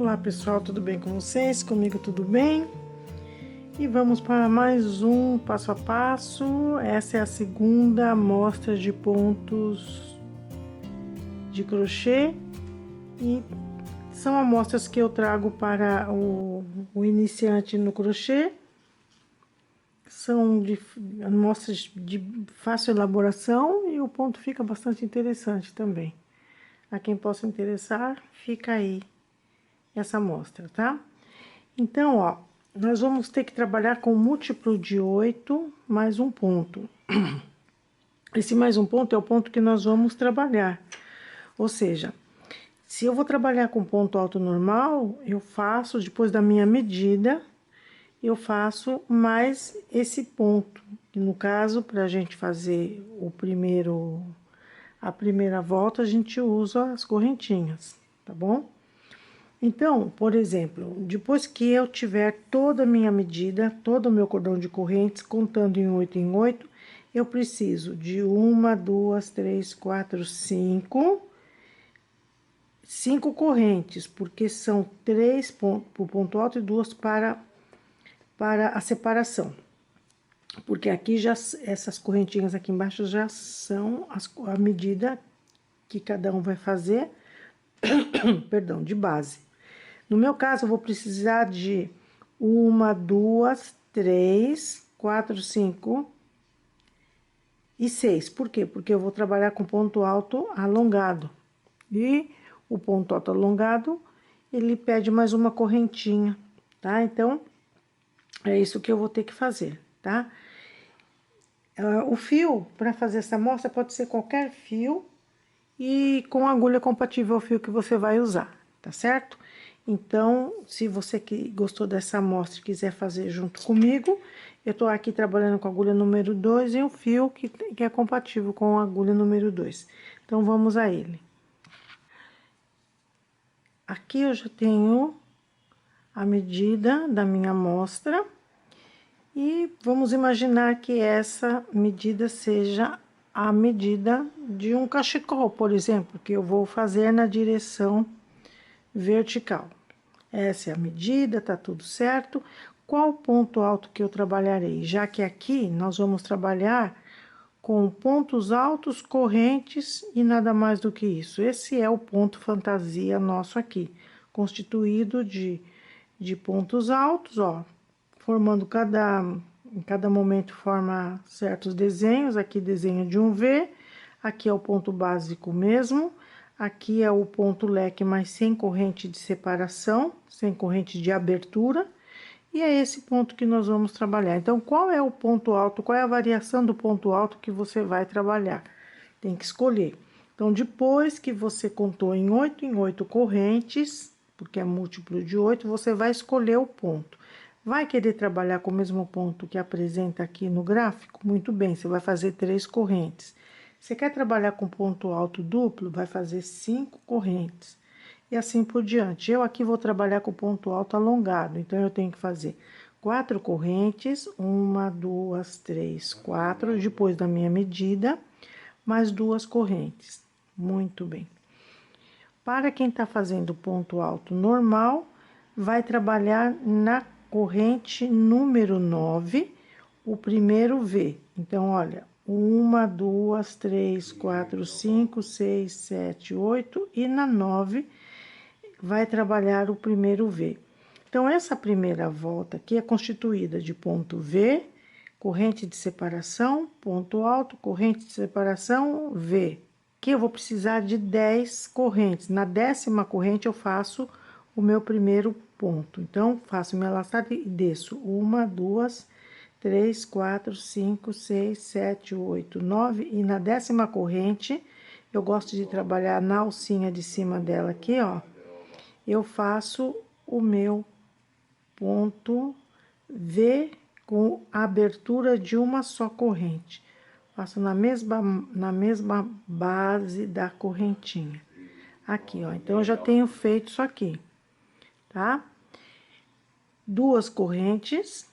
Olá pessoal, tudo bem com vocês? Comigo tudo bem? E vamos para mais um passo a passo. Essa é a segunda amostra de pontos de crochê e são amostras que eu trago para o iniciante no crochê. São amostras de fácil elaboração e o ponto fica bastante interessante também. A quem possa interessar, fica aí essa amostra, tá? Então, ó, nós vamos ter que trabalhar com múltiplo de 8 mais um ponto. Esse mais um ponto é o ponto que nós vamos trabalhar. Ou seja, se eu vou trabalhar com ponto alto normal, eu faço, depois da minha medida, eu faço mais esse ponto. Que no caso, para a gente fazer a primeira volta, a gente usa as correntinhas, tá bom? Então, por exemplo, depois que eu tiver toda a minha medida, todo o meu cordão de correntes, contando em 8, eu preciso de 1, 2, 3, 4, 5 correntes, porque são 3 para o ponto alto e 2 para a separação. Porque aqui já, essas correntinhas aqui embaixo já são a medida que cada um vai fazer, perdão, de base. No meu caso, eu vou precisar de 1, 2, 3, 4, 5 e 6. Por quê? Porque eu vou trabalhar com ponto alto alongado. E o ponto alto alongado, ele pede mais uma correntinha, tá? Então, é isso que eu vou ter que fazer, tá? O fio, para fazer essa amostra, pode ser qualquer fio e com agulha compatível ao fio que você vai usar, tá certo? Então, se você que gostou dessa amostra e quiser fazer junto comigo, eu tô aqui trabalhando com a agulha número 2 e um fio que é compatível com a agulha número 2. Então, vamos a ele. Aqui eu já tenho a medida da minha amostra e vamos imaginar que essa medida seja a medida de um cachecol, por exemplo, que eu vou fazer na direção vertical. Essa é a medida, tá tudo certo. Qual o ponto alto que eu trabalharei? Já que aqui nós vamos trabalhar com pontos altos, correntes e nada mais do que isso. Esse é o ponto fantasia nosso aqui, constituído de pontos altos, ó, formando em cada momento forma certos desenhos. Aqui desenho de um V, aqui é o ponto básico mesmo. Aqui é o ponto leque, mas sem corrente de separação, sem corrente de abertura. E é esse ponto que nós vamos trabalhar. Então, qual é o ponto alto, qual é a variação do ponto alto que você vai trabalhar? Tem que escolher. Então, depois que você contou em 8 correntes, porque é múltiplo de 8, você vai escolher o ponto. Vai querer trabalhar com o mesmo ponto que apresenta aqui no gráfico? Muito bem, você vai fazer 3 correntes. Você quer trabalhar com ponto alto duplo? Vai fazer 5 correntes. E assim por diante. Eu aqui vou trabalhar com ponto alto alongado, então eu tenho que fazer 4 correntes, 1, 2, 3, 4, depois da minha medida, mais 2 correntes. Muito bem. Para quem tá fazendo ponto alto normal, vai trabalhar na corrente número 9, o primeiro V. Então, olha, 1, 2, 3, 4, 5, 6, 7, 8 e na 9 vai trabalhar o primeiro V. Então, essa primeira volta aqui é constituída de ponto V, corrente de separação, ponto alto, corrente de separação, V. Que eu vou precisar de 10 correntes. Na 10ª corrente eu faço o meu primeiro ponto. Então, faço minha laçada e desço 1, 2, 3, 4, 5, 6, 7, 8, 9 e na 10ª corrente eu gosto de trabalhar na alcinha de cima dela aqui, ó. Eu faço o meu ponto V com a abertura de uma só corrente. Faço na mesma base da correntinha. Aqui, ó. Então, eu já tenho feito isso aqui, tá? 2 correntes.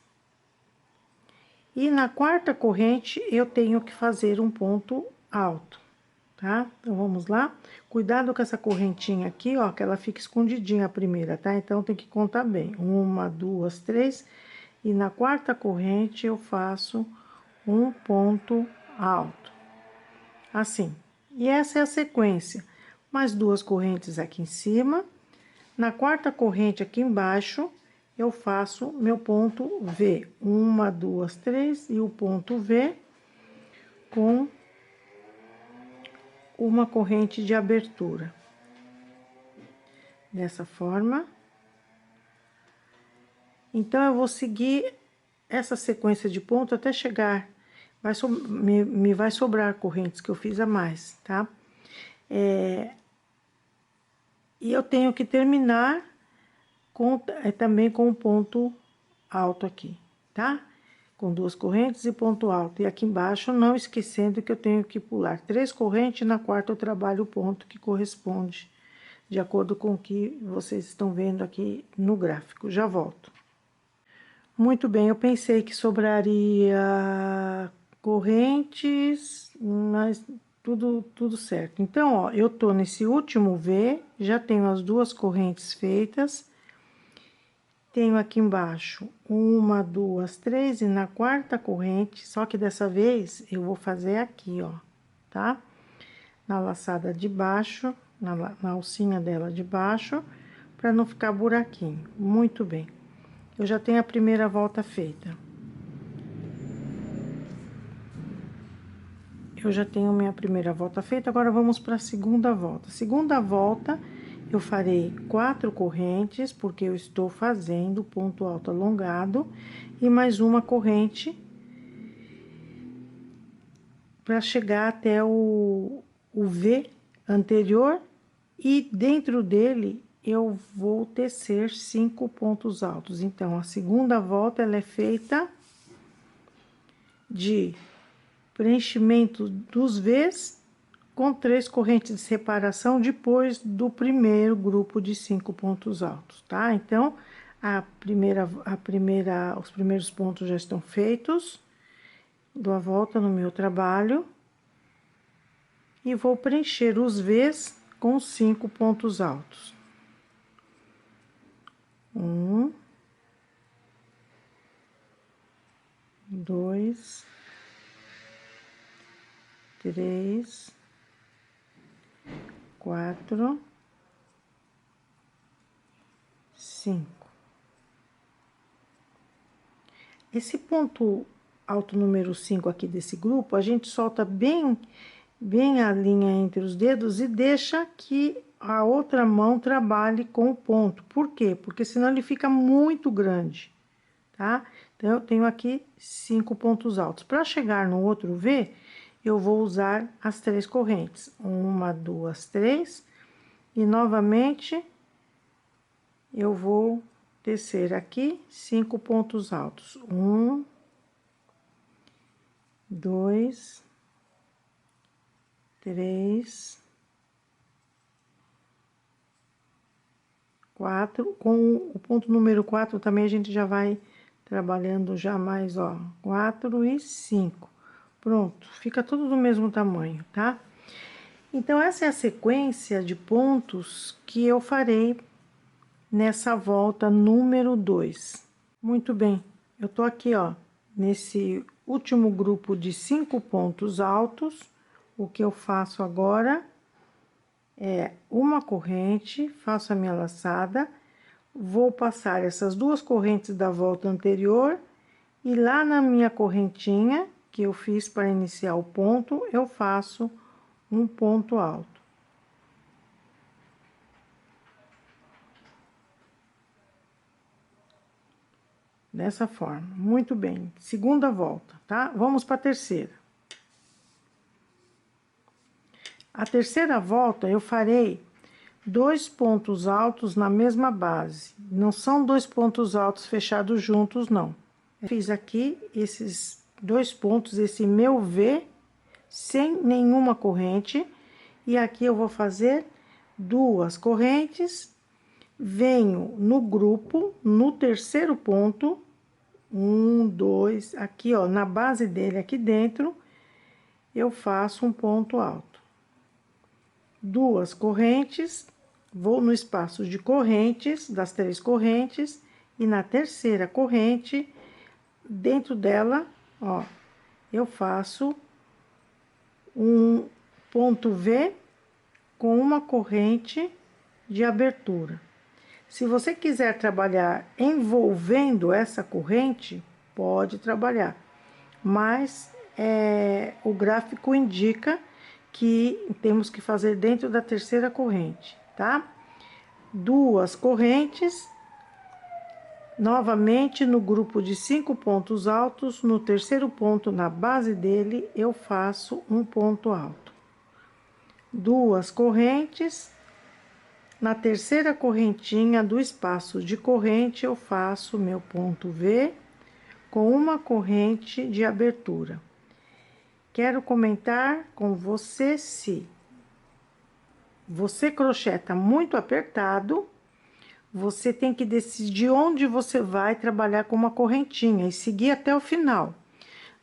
E na 4ª corrente, eu tenho que fazer um ponto alto. tá? Então, vamos lá. Cuidado com essa correntinha aqui, ó, que ela fica escondidinha a primeira, tá? Então, tem que contar bem. 1, 2, 3. E na quarta corrente, eu faço um ponto alto. Assim. E essa é a sequência. Mais 2 correntes aqui em cima. Na quarta corrente aqui embaixo, eu faço meu ponto V. 1, 2, 3 e o ponto V com uma corrente de abertura. Dessa forma. Então, eu vou seguir essa sequência de ponto até chegar, me vai sobrar correntes que eu fiz a mais, tá? E eu tenho que terminar também com um ponto alto aqui, tá? Com 2 correntes e ponto alto. E aqui embaixo, não esquecendo que eu tenho que pular 3 correntes, e na quarta eu trabalho o ponto que corresponde, de acordo com o que vocês estão vendo aqui no gráfico. Já volto. Muito bem, eu pensei que sobraria correntes, mas tudo certo. Então, ó, eu tô nesse último V, já tenho as 2 correntes feitas. Tenho aqui embaixo 1, 2, 3 e na quarta corrente, só que dessa vez eu vou fazer aqui, ó, tá? Na laçada de baixo, na alcinha dela de baixo, pra não ficar buraquinho. Muito bem. Eu já tenho a primeira volta feita. Eu já tenho minha primeira volta feita, agora vamos para a segunda volta. Segunda volta, eu farei 4 correntes, porque eu estou fazendo ponto alto alongado, e mais uma corrente para chegar até o V anterior, e dentro dele eu vou tecer 5 pontos altos. Então, a segunda volta, ela é feita de preenchimento dos V's com 3 correntes de separação depois do primeiro grupo de 5 pontos altos, tá? Então, os primeiros pontos já estão feitos. Dou a volta no meu trabalho e vou preencher os V's com 5 pontos altos. 1, 2, 3, 4, 5. Esse ponto alto número 5 aqui desse grupo, a gente solta bem a linha entre os dedos e deixa que a outra mão trabalhe com o ponto. Por quê? Porque senão ele fica muito grande, tá? Então, eu tenho aqui 5 pontos altos. Para chegar no outro V, eu vou usar as 3 correntes. 1, 2, 3. E, novamente, eu vou tecer aqui 5 pontos altos. 1, 2, 3, 4. Com o ponto número 4 também a gente já vai trabalhando já mais, ó, 4 e 5. Pronto, fica tudo do mesmo tamanho, tá? Então, essa é a sequência de pontos que eu farei nessa volta número 2. Muito bem, eu tô aqui, ó, nesse último grupo de 5 pontos altos. O que eu faço agora é uma corrente, faço a minha laçada, vou passar essas 2 correntes da volta anterior e lá na minha correntinha que eu fiz para iniciar o ponto, eu faço um ponto alto. Dessa forma, muito bem. Segunda volta, tá? Vamos para a terceira. A terceira volta, eu farei 2 pontos altos na mesma base. Não são 2 pontos altos fechados juntos, não. Eu fiz aqui esses 2 pontos, esse meu V, sem nenhuma corrente. E aqui eu vou fazer 2 correntes. Venho no grupo, no terceiro ponto, 1, 2, aqui, ó, na base dele, aqui dentro, eu faço um ponto alto. duas correntes, vou no espaço de correntes, das 3 correntes, e na terceira corrente, dentro dela, ó, eu faço um ponto V com uma corrente de abertura. Se você quiser trabalhar envolvendo essa corrente, pode trabalhar, mas o gráfico indica que temos que fazer dentro da terceira corrente, tá? Duas correntes, novamente no grupo de 5 pontos altos, no terceiro ponto, na base dele, eu faço um ponto alto. Duas correntes, na terceira correntinha do espaço de corrente, eu faço meu ponto V com uma corrente de abertura. Quero comentar com você se você crocheta muito apertado, você tem que decidir onde você vai trabalhar com uma correntinha e seguir até o final.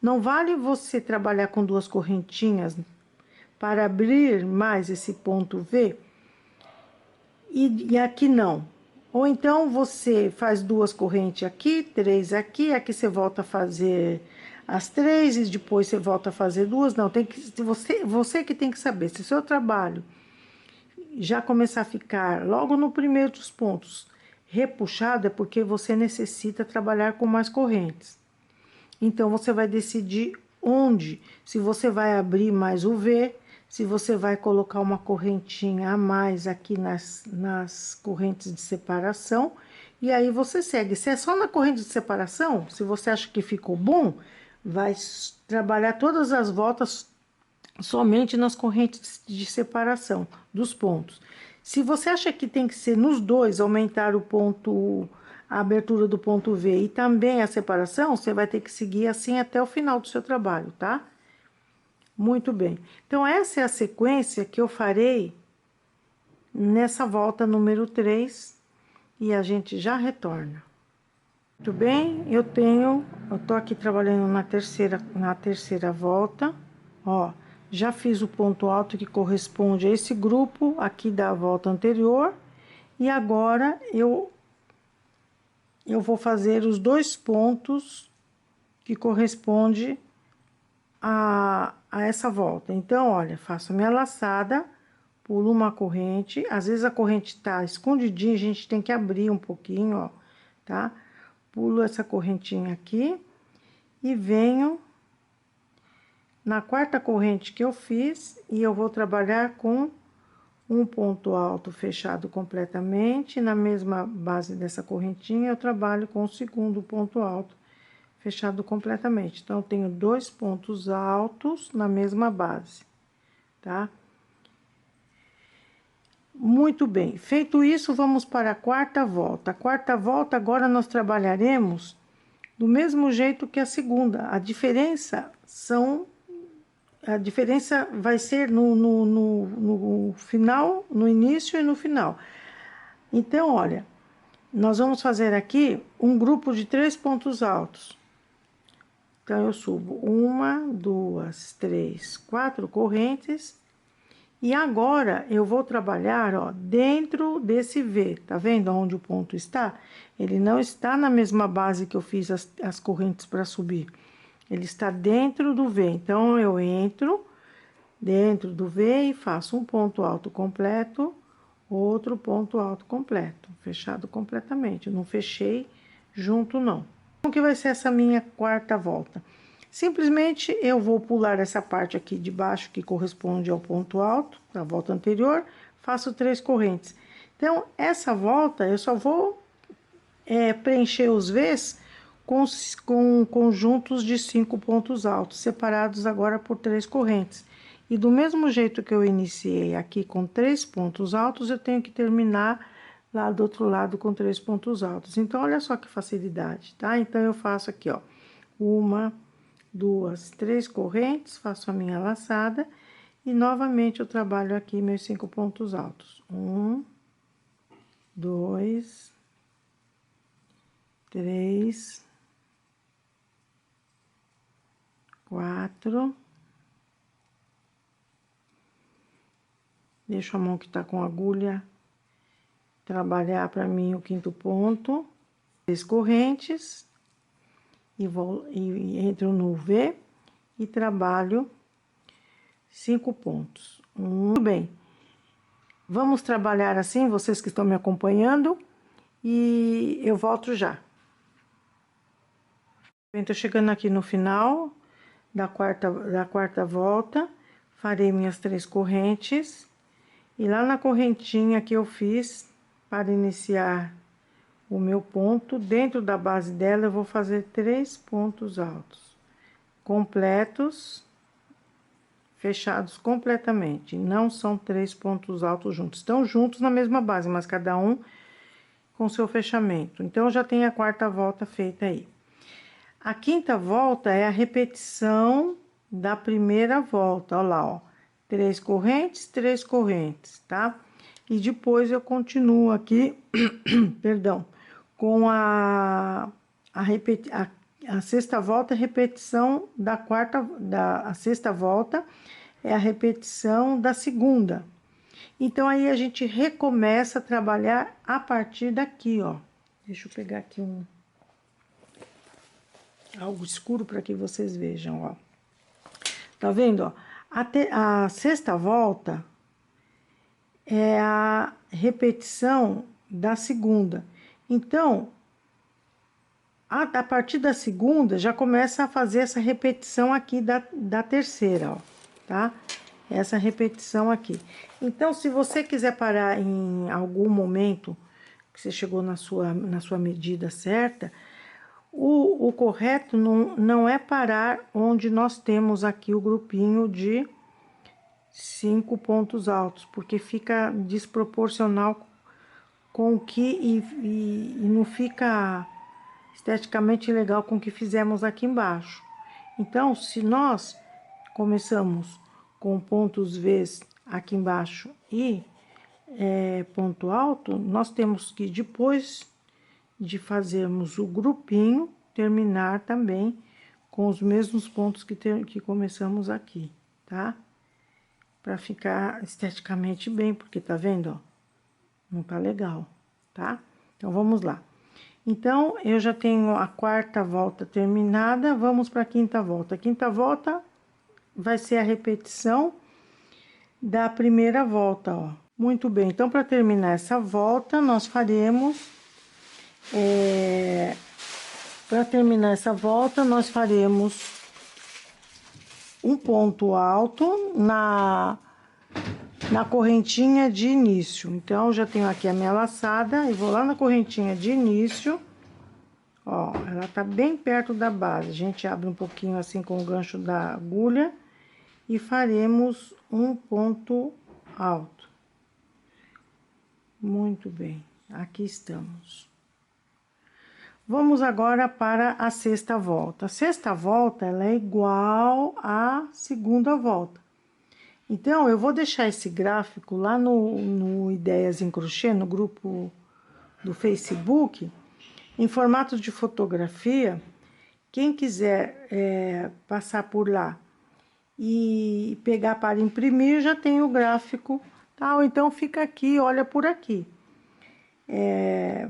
Não vale você trabalhar com duas correntinhas para abrir mais esse ponto V e aqui não. Ou então você faz duas correntes aqui, 3 aqui, aqui você volta a fazer as 3 e depois você volta a fazer duas. Não, tem que você que tem que saber se o seu trabalho já começar a ficar logo no primeiro dos pontos repuxado, é porque você necessita trabalhar com mais correntes. Então você vai decidir onde, se você vai abrir mais o V, se você vai colocar uma correntinha a mais aqui nas correntes de separação, e aí você segue. Se é só na corrente de separação, se você acha que ficou bom, vai trabalhar todas as voltas somente nas correntes de separação dos pontos. Se você acha que tem que ser nos dois, aumentar o ponto, a abertura do ponto V e também a separação, você vai ter que seguir assim até o final do seu trabalho, tá? Muito bem. Então, essa é a sequência que eu farei nessa volta número 3 e a gente já retorna. Muito bem, eu tô aqui trabalhando na terceira volta, ó. Já fiz o ponto alto que corresponde a esse grupo aqui da volta anterior. E agora, eu vou fazer os 2 pontos que corresponde a essa volta. Então, olha, faço a minha laçada, pulo uma corrente. Às vezes a corrente tá escondidinha, a gente tem que abrir um pouquinho, ó, tá? Pulo essa correntinha aqui e venho na quarta corrente que eu fiz, e eu vou trabalhar com um ponto alto fechado completamente. Na mesma base dessa correntinha, eu trabalho com o segundo ponto alto fechado completamente. Então, eu tenho 2 pontos altos na mesma base, tá? Muito bem. Feito isso, vamos para a quarta volta. A quarta volta, agora nós trabalharemos do mesmo jeito que a segunda. A diferença vai ser no final, no início e no final. Então, olha, nós vamos fazer aqui um grupo de 3 pontos altos. Então, eu subo 1, 2, 3, 4 correntes. E agora, eu vou trabalhar, ó, dentro desse V. Tá vendo onde o ponto está? Ele não está na mesma base que eu fiz as correntes para subir. Ele está dentro do V. Então, eu entro dentro do V e faço um ponto alto completo, outro ponto alto completo, fechado completamente. Não fechei junto, não. Como que vai ser essa minha quarta volta? Simplesmente eu vou pular essa parte aqui de baixo que corresponde ao ponto alto da volta anterior, faço 3 correntes. Então, essa volta eu só vou preencher os V's com conjuntos de 5 pontos altos, separados agora por 3 correntes. E do mesmo jeito que eu iniciei aqui com 3 pontos altos, eu tenho que terminar lá do outro lado com 3 pontos altos. Então, olha só que facilidade, tá? Então, eu faço aqui, ó, 1, 2, 3 correntes, faço a minha laçada e novamente eu trabalho aqui meus 5 pontos altos. 1, 2, 3, 4. Deixo a mão que tá com agulha trabalhar para mim o quinto ponto. 3 correntes e entro no V e trabalho 5 pontos. Muito bem. Vamos trabalhar assim, vocês que estão me acompanhando, e eu volto já. Estou chegando aqui no final da quarta volta, farei minhas 3 correntes, e lá na correntinha que eu fiz para iniciar o meu ponto, dentro da base dela eu vou fazer 3 pontos altos, completos, fechados completamente. Não são 3 pontos altos juntos, estão juntos na mesma base, mas cada um com seu fechamento. Então, eu já tenho a quarta volta feita aí. A quinta volta é a repetição da primeira volta, ó lá, ó. 3 correntes, tá? E depois eu continuo aqui, perdão, com a sexta volta é a repetição da a sexta volta é a repetição da segunda. Então, aí a gente recomeça a trabalhar a partir daqui, ó. Deixa eu pegar aqui algo escuro para que vocês vejam, ó. Tá vendo, ó? A sexta volta é a repetição da segunda. Então, a partir da segunda, já começa a fazer essa repetição aqui da terceira, ó, tá? Essa repetição aqui. Então, se você quiser parar em algum momento, que você chegou na sua medida certa, o correto não é parar onde nós temos aqui o grupinho de 5 pontos altos, porque fica desproporcional com o que e não fica esteticamente legal com o que fizemos aqui embaixo. Então, se nós começamos com pontos V's aqui embaixo e ponto alto, nós temos que, depois de fazermos o grupinho, terminar também com os mesmos pontos que começamos aqui, tá? Pra ficar esteticamente bem, porque tá vendo, ó? Não tá legal, tá? Então, vamos lá. Então, eu já tenho a quarta volta terminada, vamos para a quinta volta. A quinta volta vai ser a repetição da primeira volta, ó. Muito bem, então, para terminar essa volta, nós faremos... para terminar essa volta, nós faremos um ponto alto na correntinha de início. Então, eu já tenho aqui a minha laçada e vou lá na correntinha de início, ó, ela tá bem perto da base. A gente abre um pouquinho assim com o gancho da agulha e faremos um ponto alto. Muito bem, aqui estamos. Vamos agora para a sexta volta. A sexta volta, ela é igual à segunda volta. Então, eu vou deixar esse gráfico lá no Ideias em Crochê, no grupo do Facebook, em formato de fotografia. Quem quiser passar por lá e pegar para imprimir, já tem o gráfico, tá? Ou então fica aqui, olha por aqui.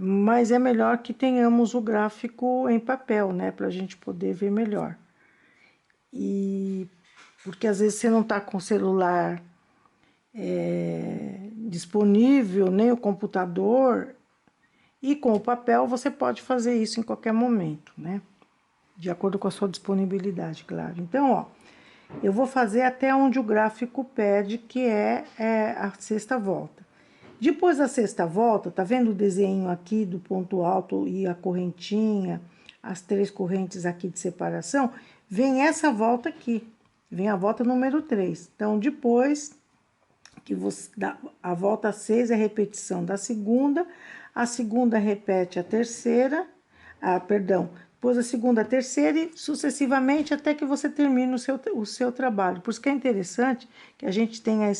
Mas é melhor que tenhamos o gráfico em papel, né? Pra gente poder ver melhor. Porque às vezes você não tá com o celular disponível, nem o computador, e com o papel você pode fazer isso em qualquer momento, né? De acordo com a sua disponibilidade, claro. Então, ó, eu vou fazer até onde o gráfico pede, que é a sexta volta. Depois da sexta volta, tá vendo o desenho aqui do ponto alto e a correntinha, as 3 correntes aqui de separação? Vem essa volta aqui, vem a volta número 3. Então, depois que você dá a volta 6 é a repetição da segunda, a segunda repete a terceira, depois a segunda, a terceira e sucessivamente até que você termine o seu trabalho. Por isso que é interessante que a gente tenha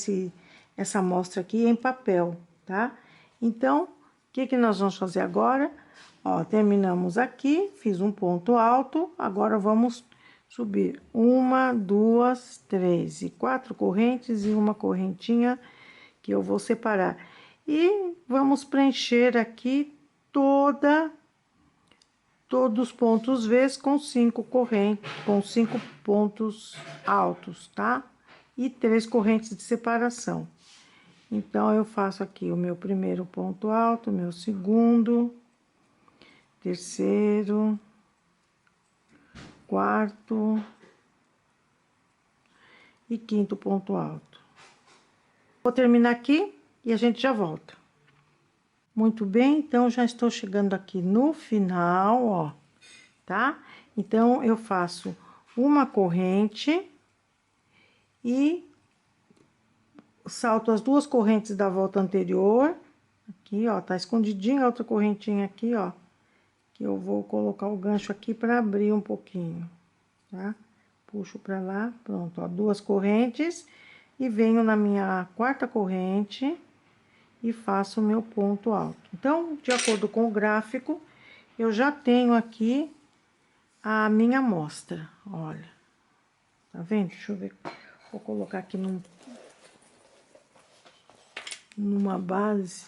essa amostra aqui em papel, tá? Então, o que nós vamos fazer agora? Ó, terminamos aqui, fiz um ponto alto, agora vamos subir 1, 2, 3 e 4 correntes e uma correntinha que eu vou separar. E vamos preencher aqui todos os pontos V's com 5 correntes, com 5 pontos altos, tá? E 3 correntes de separação. Então, eu faço aqui o meu primeiro ponto alto, meu segundo, terceiro, quarto e quinto ponto alto. Vou terminar aqui e a gente já volta. Muito bem, então já estou chegando aqui no final, ó, tá? Então, eu faço uma corrente e salto as 2 correntes da volta anterior. Aqui, ó, tá escondidinha a outra correntinha aqui, ó. Que eu vou colocar o gancho aqui para abrir um pouquinho, tá? Puxo para lá, pronto, ó, 2 correntes e venho na minha quarta corrente e faço o meu ponto alto. Então, de acordo com o gráfico, eu já tenho aqui a minha amostra, olha. Tá vendo? Deixa eu ver. Vou colocar aqui numa base.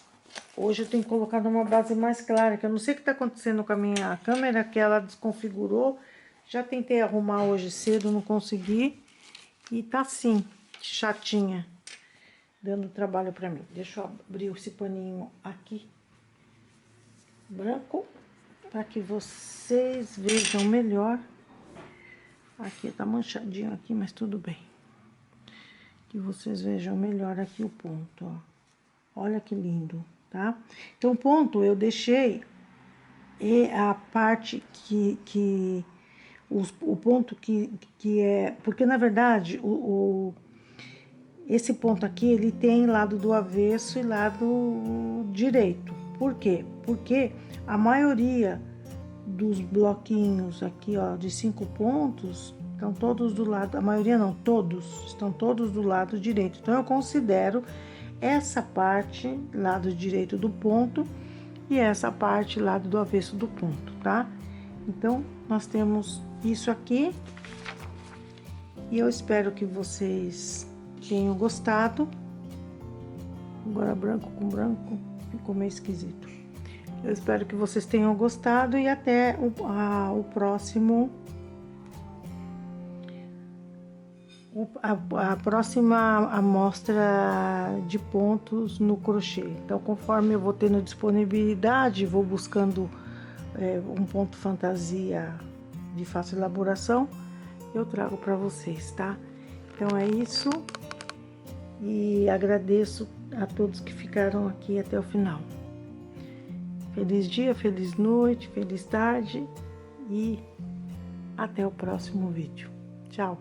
Hoje eu tenho que colocar numa base mais clara, que eu não sei o que tá acontecendo com a minha câmera, que ela desconfigurou. Já tentei arrumar hoje cedo, não consegui. E tá assim, chatinha, dando trabalho pra mim. Deixa eu abrir esse paninho aqui, branco, para que vocês vejam melhor. Aqui, tá manchadinho aqui, mas tudo bem. Que vocês vejam melhor aqui o ponto, ó. Olha que lindo, tá? Então, o ponto eu deixei a parte o ponto que é... Porque, na verdade, esse ponto aqui, ele tem lado do avesso e lado direito. Por quê? Porque a maioria dos bloquinhos aqui, ó, de 5 pontos, estão todos do lado... A maioria não, todos, estão todos do lado direito. Então, eu considero essa parte, lado direito do ponto, e essa parte, lado do avesso do ponto, tá? Então, nós temos isso aqui, e eu espero que vocês tenham gostado. Agora, branco com branco, ficou meio esquisito. Eu espero que vocês tenham gostado, e até o próximo... A próxima amostra de pontos no crochê. Então, conforme eu vou tendo disponibilidade, vou buscando um ponto fantasia de fácil elaboração, eu trago para vocês, tá? Então, é isso. E agradeço a todos que ficaram aqui até o final. Feliz dia, feliz noite, feliz tarde e até o próximo vídeo. Tchau!